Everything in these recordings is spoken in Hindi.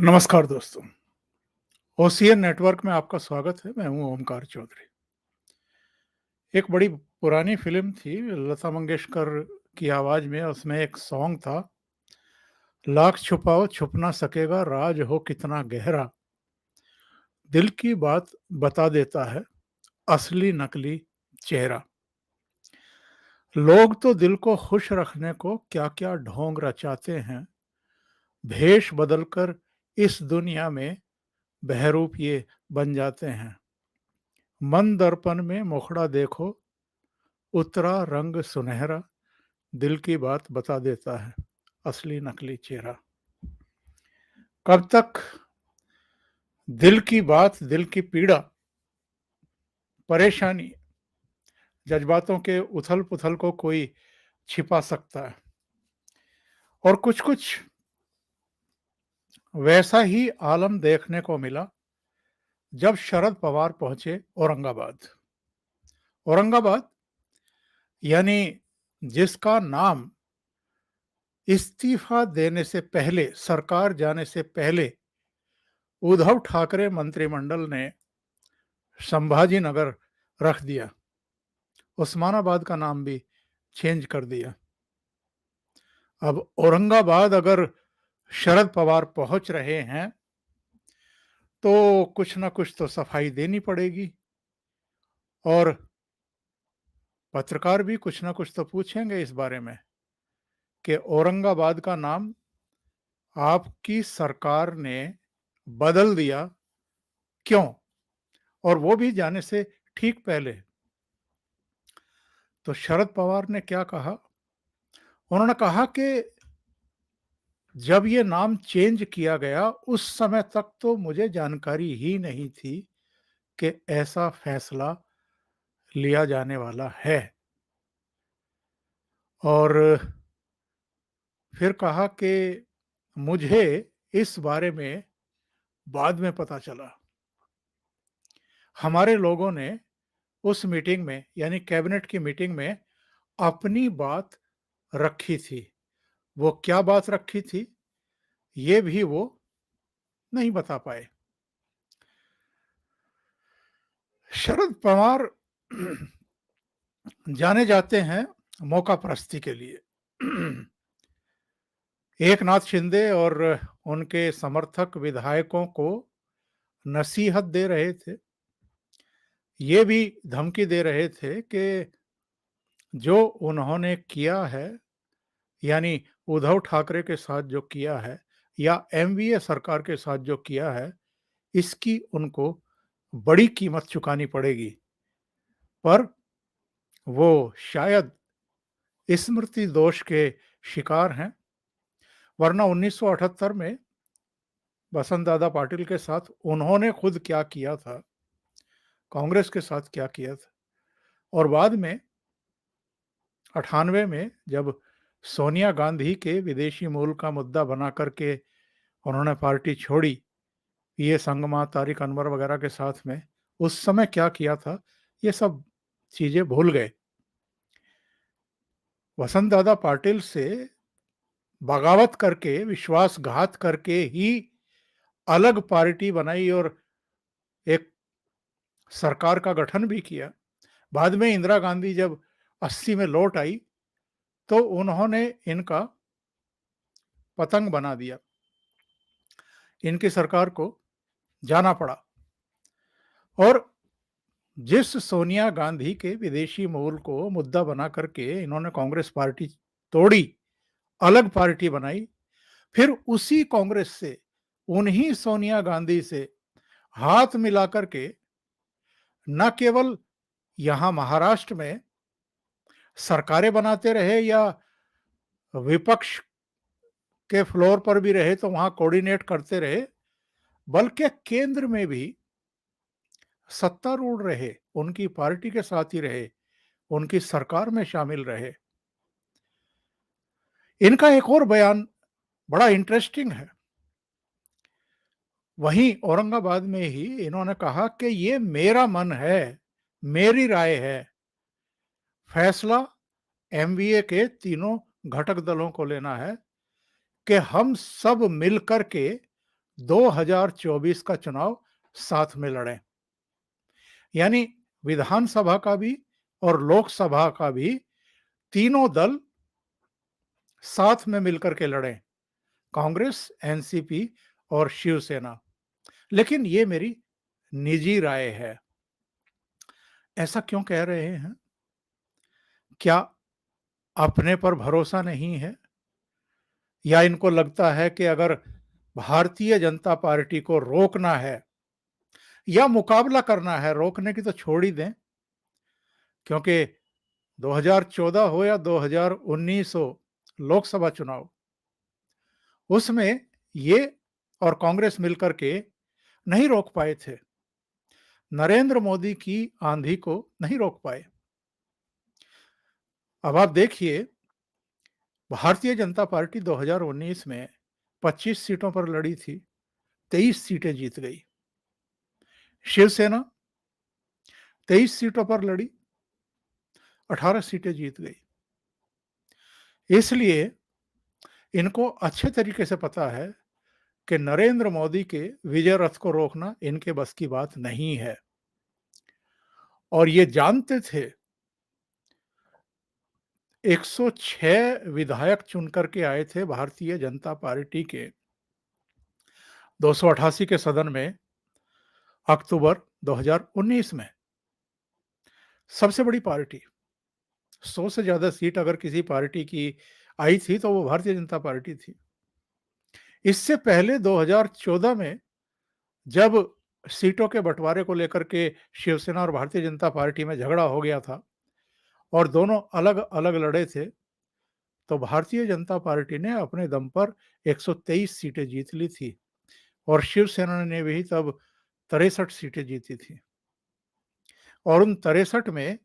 नमस्कार दोस्तों, ओसीएन नेटवर्क में आपका स्वागत है। मैं हूं ओमकार चौधरी। एक बड़ी पुरानी फ़िल्म थी, लता मंगेशकर की आवाज़ में उसमें एक सॉन्ग था, लाख छुपाओ छुप ना सकेगा राज हो कितना गहरा, दिल की बात बता देता है असली नकली चेहरा। लोग तो दिल को खुश रखने को क्या-क्या ढोंग रचाते हैं, भेष बदलकर इस दुनिया में बहरूप ये बन जाते हैं। मन दर्पण में मुखड़ा देखो, उतरा रंग सुनहरा, दिल की बात बता देता है असली नकली चेहरा। कब तक दिल की बात, दिल की पीड़ा, परेशानी, जज्बातों के उथल-पुथल को कोई छिपा सकता है? और कुछ-कुछ वैसा ही आलम देखने को मिला जब शरद पवार पहुंचे औरंगाबाद। औरंगाबाद यानी जिसका नाम इस्तीफा देने से पहले, सरकार जाने से पहले उद्धव ठाकरे मंत्रिमंडल ने संभाजीनगर रख दिया, उस्मानाबाद का नाम भी चेंज कर दिया। अब औरंगाबाद अगर शरद पवार पहुंच रहे हैं, तो कुछ ना कुछ तो सफाई देनी पड़ेगी और पत्रकार भी कुछ ना कुछ तो पूछेंगे इस बारे में कि औरंगाबाद का नाम आपकी सरकार ने बदल दिया, क्यों? और वो भी जाने से ठीक पहले। तो शरद पवार ने क्या कहा? उन्होंने कहा कि जब ये नाम चेंज किया गया, उस समय तक तो मुझे जानकारी ही नहीं थी कि ऐसा फैसला लिया जाने वाला है। और फिर कहा कि मुझे इस बारे में बाद में पता चला। हमारे लोगों ने उस मीटिंग में, यानी कैबिनेट की मीटिंग में अपनी बात रखी थी। वो क्या बात रखी थी, ये भी वो नहीं बता पाए। शरद पवार जाने जाते हैं मौका परस्ती के लिए। एकनाथ शिंदे और उनके समर्थक विधायकों को नसीहत दे रहे थे। ये भी धमकी दे रहे थे कि जो उन्होंने किया है, यानी उद्धव ठाकरे के साथ जो किया है या एमवीए सरकार के साथ जो किया है, इसकी उनको बड़ी कीमत चुकानी पड़ेगी। पर वो शायद स्मृति दोष के शिकार हैं, वरना 1978 में वसंत दादा पाटिल के साथ उन्होंने खुद क्या किया था, कांग्रेस के साथ क्या किया था, और बाद में 98 में जब सोनिया गांधी के विदेशी मूल का मुद्दा बना करके उन्होंने पार्टी छोड़ी, ये संगमा, तारिक अनवर वगैरह के साथ में, उस समय क्या किया था, ये सब चीजें भूल गए। वसंत दादा पाटिल से बगावत करके, विश्वासघात करके ही अलग पार्टी बनाई और एक सरकार का गठन भी किया। बाद में इंदिरा गांधी जब 80 में लौट आई, तो उन्होंने इनका पतंग बना दिया। इनकी सरकार को जाना पड़ा और जिस सोनिया गांधी के विदेशी मूल को मुद्दा बना करके इन्होंने कांग्रेस पार्टी तोड़ी, अलग पार्टी बनाई, फिर उसी कांग्रेस से, उन्हीं सोनिया गांधी से हाथ मिला करके न केवल यहां महाराष्ट्र में सरकारें बनाते रहे या विपक्ष के फ्लोर पर भी रहे तो वहां कोऑर्डिनेट करते रहे, बल्कि केंद्र में भी सत्तारूढ़ रहे, उनकी पार्टी के साथ ही रहे, उनकी सरकार में शामिल रहे। इनका एक और बयान बड़ा इंटरेस्टिंग है। वहीं औरंगाबाद में ही इन्होंने कहा कि ये मेरा मन है, मेरी राय है, फैसला एमवीए के तीनों घटक दलों को लेना है कि हम सब मिलकर के 2024 का चुनाव साथ में लड़ें। यानी विधानसभा का भी और लोकसभा का भी तीनों दल साथ में मिलकर के लड़ें, कांग्रेस, एनसीपी और शिवसेना। लेकिन ये मेरी निजी राय है। ऐसा क्यों कह रहे हैं? क्या अपने पर भरोसा नहीं है? या इनको लगता है कि अगर भारतीय जनता पार्टी को रोकना है या मुकाबला करना है, रोकने की तो छोड़ ही दें, क्योंकि 2014 हो या 2019 हो लोकसभा चुनाव, उसमें ये और कांग्रेस मिलकर के नहीं रोक पाए थे, नरेंद्र मोदी की आंधी को नहीं रोक पाए। अब आप देखिए, भारतीय जनता पार्टी 2019 में 25 सीटों पर लड़ी थी, 23 सीटें जीत गई। शिवसेना 23 सीटों पर लड़ी, 18 सीटें जीत गई। इसलिए इनको अच्छे तरीके से पता है कि नरेंद्र मोदी के विजय रथ को रोकना इनके बस की बात नहीं है। और ये जानते थे, 106 विधायक चुनकर के आए थे भारतीय जनता पार्टी के 288 के सदन में अक्टूबर 2019 में। सबसे बड़ी पार्टी, 100 से ज्यादा सीट अगर किसी पार्टी की आई थी तो वो भारतीय जनता पार्टी थी। इससे पहले 2014 में जब सीटों के बंटवारे को लेकर के शिवसेना और भारतीय जनता पार्टी में झगड़ा हो गया था और दोनों अलग-अलग लड़े थे, तो भारतीय जनता पार्टी ने अपने दम पर 123 सीटें जीत ली थी और शिवसेना ने भी तब 63 सीटें जीती थी। और उन 63 में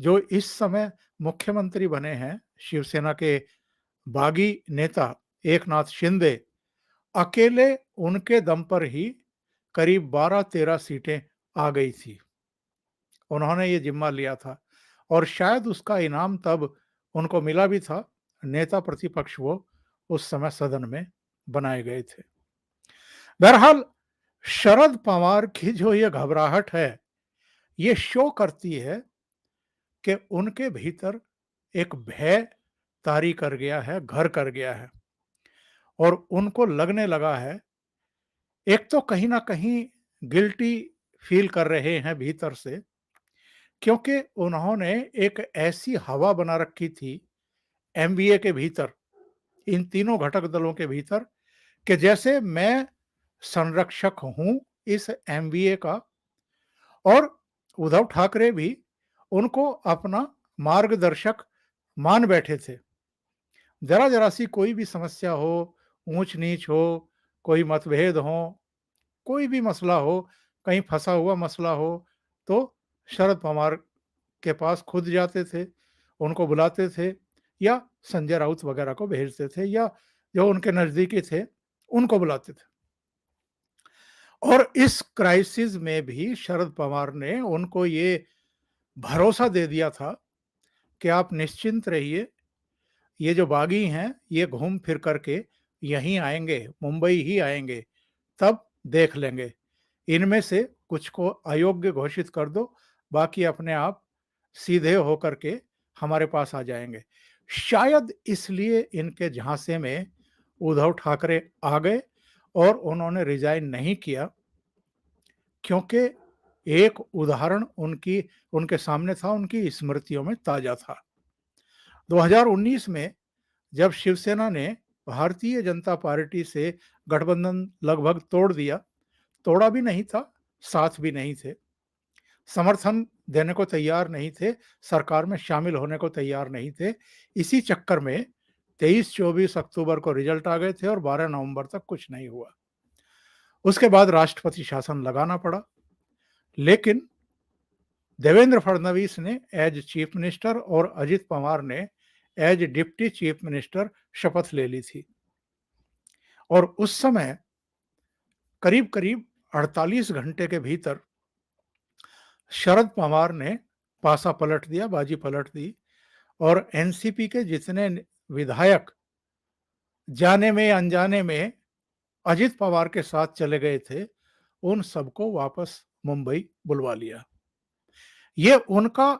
जो इस समय मुख्यमंत्री बने हैं, शिवसेना के बागी नेता एकनाथ शिंदे, अकेले उनके दम पर ही करीब 12-13 सीटें आ गई थी। उन्होंने ये जिम्मा लिया था और शायद उसका इनाम तब उनको मिला भी था। नेता प्रतिपक्ष वो उस समय सदन में बनाए गए थे। बहरहाल, शरद पवार की जो ये घबराहट है, ये शो करती है कि उनके भीतर एक भय तारी कर गया है, घर कर गया है और उनको लगने लगा है, एक तो कहीं न कहीं गिल्टी फील कर रहे हैं भीतर से, क्योंकि उन्होंने एक ऐसी हवा बना रखी थी एमवीए के भीतर, इन तीनों घटक दलों के भीतर, कि जैसे मैं संरक्षक हूं इस एमवीए का और उद्धव ठाकरे भी उनको अपना मार्गदर्शक मान बैठे थे। जरा-जरा सी कोई भी समस्या हो, ऊंच-नीच हो, कोई मतभेद हो, कोई भी मसला हो, कहीं फंसा हुआ मसला हो, तो शरद पवार के पास खुद जाते थे, उनको बुलाते थे या संजय राउत वगैरह को भेजते थे या जो उनके नज़दीकी थे, उनको बुलाते थे। और इस क्राइसिस में भी शरद पवार ने उनको ये भरोसा दे दिया था कि आप निश्चिंत रहिए, ये जो बागी हैं, ये घूम फिर करके यहीं आएँगे, मुंबई ही आएँगे, तब देख लेंगे। इनमें से कुछ को अयोग्य घोषित कर दो, बाकी अपने आप सीधे होकर के हमारे पास आ जाएँगे। शायद इसलिए इनके झांसे में उद्धव ठाकरे आ गए और उन्होंने रिज़ाइन नहीं किया, क्योंकि एक उदाहरण उनके सामने था, उनकी स्मृतियों में ताज़ा था। 2019 में जब शिवसेना ने भारतीय जनता पार्टी से गठबंधन लगभग तोड़ दिया, तोड़ा भी नहीं था, साथ भी नहीं थे, समर्थन देने को तैयार नहीं थे, सरकार में शामिल होने को तैयार नहीं थे। इसी चक्कर में 23-24 अक्टूबर को रिजल्ट आ गए थे और 12 नवंबर तक कुछ नहीं हुआ। उसके बाद राष्ट्रपति शासन लगाना पड़ा, लेकिन देवेंद्र फडणवीस ने एज चीफ मिनिस्टर और अजित पवार ने एज डिप्टी चीफ मिनिस्टर शपथ ले ली थी और उस समय करीब-करीब 48 घंटे के भीतर शरद पवार ने पासा पलट दिया, बाजी पलट दी और एनसीपी के जितने विधायक जाने में अनजाने में अजित पवार के साथ चले गए थे, उन सबको वापस मुंबई बुलवा लिया। ये उनका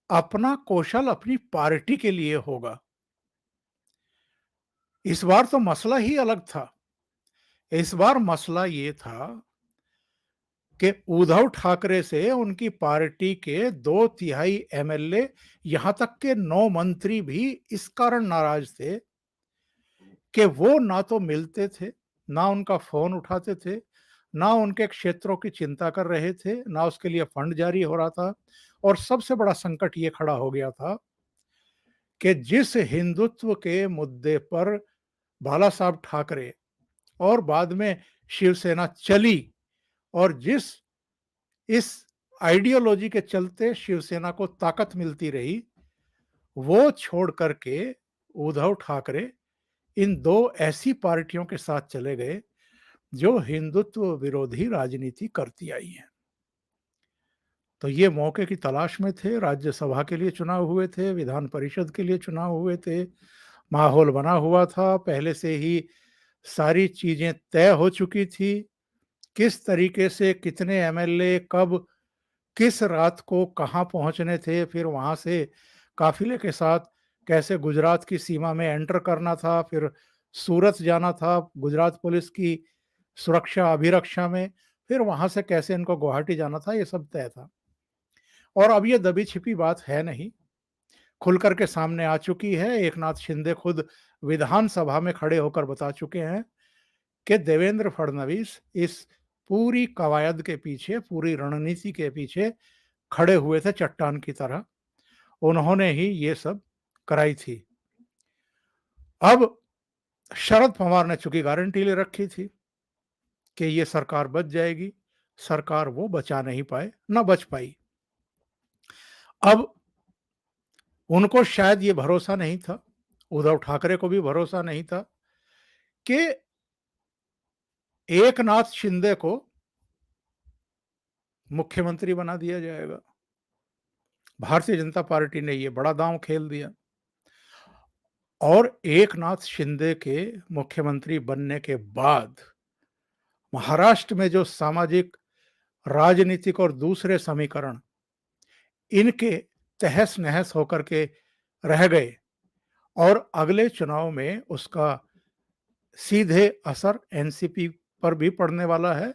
अपना कौशल अपनी पार्टी के लिए होगा। इस बार तो मसला ही अलग था। इस बार मसला ये था कि उद्धव ठाकरे से उनकी पार्टी के 2/3 एमएलए, यहां तक के 9 मंत्री भी इस कारण नाराज थे कि वो ना तो मिलते थे, ना उनका फोन उठाते थे, ना उनके क्षेत्रों की चिंता कर रहे थे, ना उसके लिए फंड जारी हो रहा था। और सबसे बड़ा संकट ये खड़ा हो गया था कि जिस हिंदुत्व के मुद्दे पर बाला साहब ठाकरे और बाद में शिवसेना चली, और जिस इस आइडियोलॉजी के चलते शिवसेना को ताकत मिलती रही, वो छोड़ करके उद्धव ठाकरे इन दो ऐसी पार्टियों के साथ चले गए जो हिंदुत्व विरोधी राजनीति करती आई हैं। तो ये मौके की तलाश में थे, राज्यसभा के लिए चुनाव हुए थे, विधान परिषद के लिए चुनाव हुए थे, माहौल बना हुआ था, पहले से ही सारी चीजें तय हो चुकी थी, किस तरीके से कितने एमएलए कब किस रात को कहाँ पहुंचने थे, फिर वहां से काफिले के साथ कैसे गुजरात की सीमा में एंटर करना था, फिर सूरत जाना था गुजरात पुलिस की सुरक्षा अभिरक्षा में, फिर वहां से कैसे इनको गुवाहाटी जाना था, ये सब तय था। और अब ये दबी छिपी बात है नहीं, खुल कर के सामने आ चुकी है। एकनाथ शिंदे खुद विधानसभा में खड़े होकर बता चुके हैं कि देवेंद्र फडणवीस इस पूरी कवायद के पीछे, पूरी रणनीति के पीछे खड़े हुए थे चट्टान की तरह। उन्होंने ही ये सब कराई थी। अब शरद पवार ने चूंकि गारंटी ले रखी थी कि ये सरकार बच जाएगी, सरकार वो बचा नहीं पाए, ना बच पाई। अब उनको शायद ये भरोसा नहीं था, उद्धव ठाकरे को भी भरोसा नहीं था कि एकनाथ शिंदे को मुख्यमंत्री बना दिया जाएगा। भारतीय जनता पार्टी ने ये बड़ा दांव खेल दिया, और एकनाथ शिंदे के मुख्यमंत्री बनने के बाद महाराष्ट्र में जो सामाजिक, राजनीतिक और दूसरे समीकरण इनके तहस नहस होकर के रह गए, और अगले चुनाव में उसका सीधे असर एनसीपी पर भी पड़ने वाला है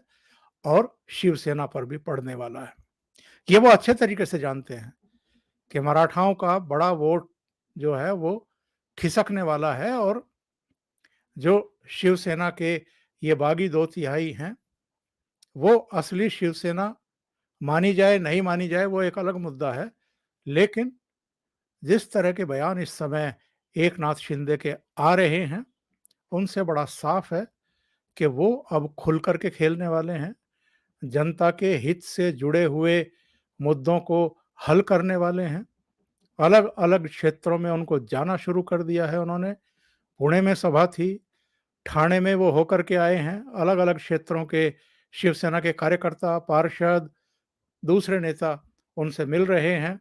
और शिवसेना पर भी पड़ने वाला है। ये वो अच्छे तरीके से जानते हैं कि मराठाओं का बड़ा वोट जो है वो खिसकने वाला है, और जो शिवसेना के ये बागी 2/3 हैं, वो असली शिवसेना मानी जाए नहीं मानी जाए वो एक अलग मुद्दा है। लेकिन जिस तरह के बयान इस समय एकनाथ शिंदे के आ रहे हैं, उनसे बड़ा साफ है कि वो अब खुल कर के खेलने वाले हैं, जनता के हित से जुड़े हुए मुद्दों को हल करने वाले हैं। अलग अलग क्षेत्रों में उनको जाना शुरू कर दिया है उन्होंने। पुणे में सभा थी, ठाणे में वो होकर के आए हैं, अलग अलग क्षेत्रों के शिवसेना के कार्यकर्ता, पार्षद, दूसरे नेता उनसे मिल रहे हैं।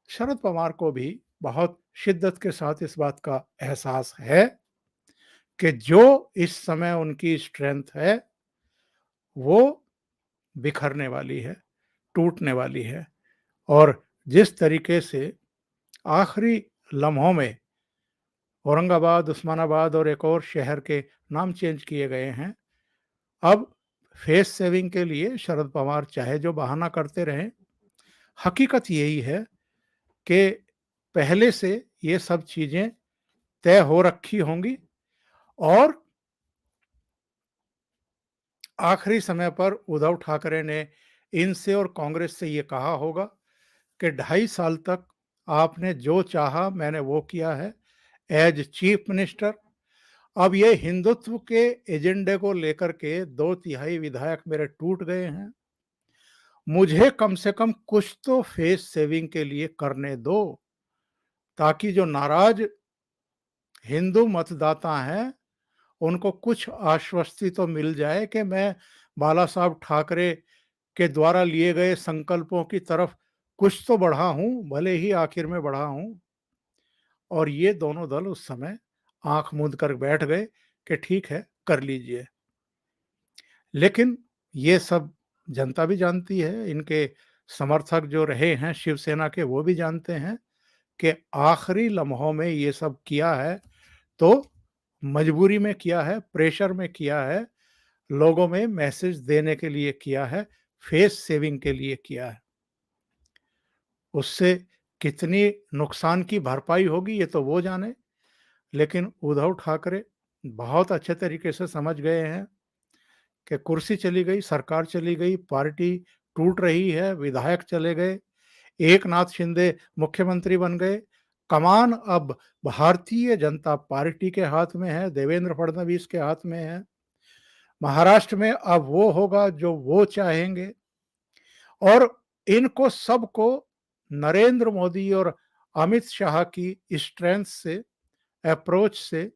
शरद पवार को भी बहुत शिद्दत के साथ इस बात का एहसास है कि जो इस समय उनकी स्ट्रेंथ है वो बिखरने वाली है, टूटने वाली है। और जिस तरीके से आखिरी लम्हों में औरंगाबाद, उस्मानाबाद और एक और शहर के नाम चेंज किए गए हैं, अब फेस सेविंग के लिए शरद पवार चाहे जो बहाना करते रहें, हकीकत यही है कि पहले से ये सब चीजें तय हो रखी होंगी, और आखिरी समय पर उद्धव ठाकरे ने इनसे और कांग्रेस से ये कहा होगा कि 2.5 साल तक आपने जो चाहा मैंने वो किया है एज चीफ मिनिस्टर। अब ये हिंदुत्व के एजेंडे को लेकर के 2/3 विधायक मेरे टूट गए हैं, मुझे कम से कम कुछ तो फेस सेविंग के लिए करने दो, ताकि जो नाराज हिंदू मतदाता हैं उनको कुछ आश्वस्ति तो मिल जाए कि मैं बाला साहब ठाकरे के द्वारा लिए गए संकल्पों की तरफ कुछ तो बढ़ा हूं, भले ही आखिर में बढ़ा हूं। और ये दोनों दल उस समय आंख मूंद कर बैठ गए कि ठीक है, कर लीजिए। लेकिन ये सब जनता भी जानती है, इनके समर्थक जो रहे हैं शिवसेना के वो भी जानते हैं कि आखिरी लम्हों में ये सब किया है, तो मजबूरी में किया है, प्रेशर में किया है, लोगों में मैसेज देने के लिए किया है, फेस सेविंग के लिए किया है। उससे कितनी नुकसान की भरपाई होगी ये तो वो जाने, लेकिन उद्धव ठाकरे बहुत अच्छे तरीके से समझ गए हैं कि कुर्सी चली गई, सरकार चली गई, पार्टी टूट रही है, विधायक चले गए, एकनाथ शिंदे मुख्यमंत्री बन गए, कमान अब भारतीय जनता पार्टी के हाथ में है, देवेंद्र फडणवीस के हाथ में है। महाराष्ट्र में अब वो होगा जो वो चाहेंगे और इनको सबको नरेंद्र मोदी और अमित शाह की स्ट्रेंथ से, अप्रोच से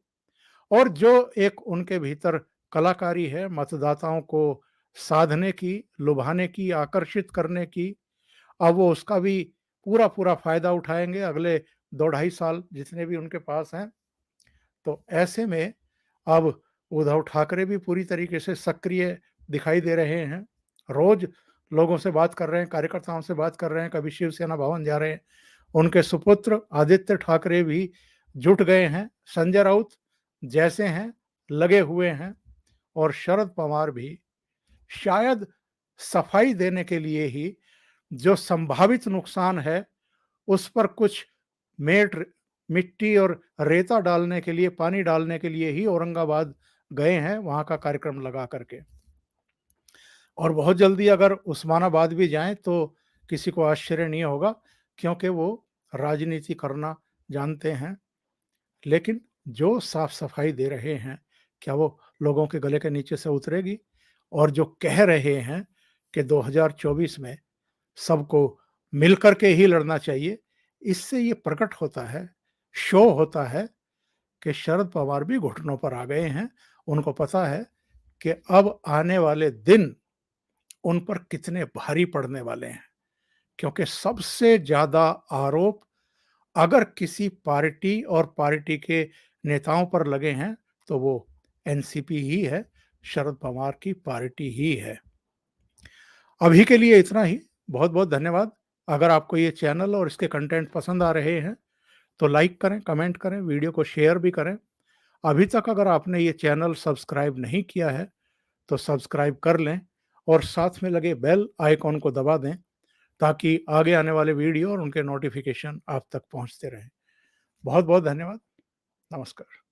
और जो एक उनके भीतर कलाकारी है मतदाताओं को साधने की, लुभाने की, आकर्षित करने की, अब वो उसका भी पूरा-पूरा फ़ायदा उठाएँगे अगले 2 ढाई साल जितने भी उनके पास हैं। तो ऐसे में अब उद्धव ठाकरे भी पूरी तरीके से सक्रिय दिखाई दे रहे हैं। रोज़ लोगों से बात कर रहे हैं, कार्यकर्ताओं से बात कर रहे हैं, कभी शिवसेना भवन जा रहे हैं। उनके सुपुत्र आदित्य ठाकरे भी जुट गए हैं। संजय राउत जैसे हैं, लगे हुए हैं और शरद पवार भी शायद सफाई देने के लिए ही जो संभावित नुकसान है, उस पर कुछ मेट मिट्टी और रेता डालने के लिए, पानी डालने के लिए ही औरंगाबाद गए हैं, वहाँ का कार्यक्रम लगा करके। और बहुत जल्दी अगर उस्मानाबाद भी जाएँ तो किसी को आश्चर्य नहीं होगा क्योंकि वो राजनीति करना जानते हैं। लेकिन जो साफ-सफाई दे रहे हैं, क्या वो लोगों के गले के नीचे से उतरेगी? और जो कह रहे हैं कि 2024 में सबको मिलकर के ही लड़ना चाहिए, इससे ये प्रकट होता है, शो होता है कि शरद पवार भी घुटनों पर आ गए हैं। उनको पता है कि अब आने वाले दिन उन पर कितने भारी पड़ने वाले हैं, क्योंकि सबसे ज़्यादा आरोप अगर किसी पार्टी और पार्टी के नेताओं पर लगे हैं, तो वो एनसीपी ही है, शरद पवार की पार्टी ही है। अभी के लिए इतना ही। बहुत-बहुत धन्यवाद। अगर आपको ये चैनल और इसके कंटेंट पसंद आ रहे हैं, तो लाइक करें, कमेंट करें, वीडियो को शेयर भी करें। अभी तक अगर आपने ये चैनल सब्सक्राइब नहीं किया है, तो सब्सक्राइब कर लें और साथ में लगे बेल आइकॉन को दबा दें, ताकि आगे आने वाले वीडियो और उनके नोटिफ़िकेशन आप तक पहुँचते रहें। बहुत-बहुत धन्यवाद। नमस्कार।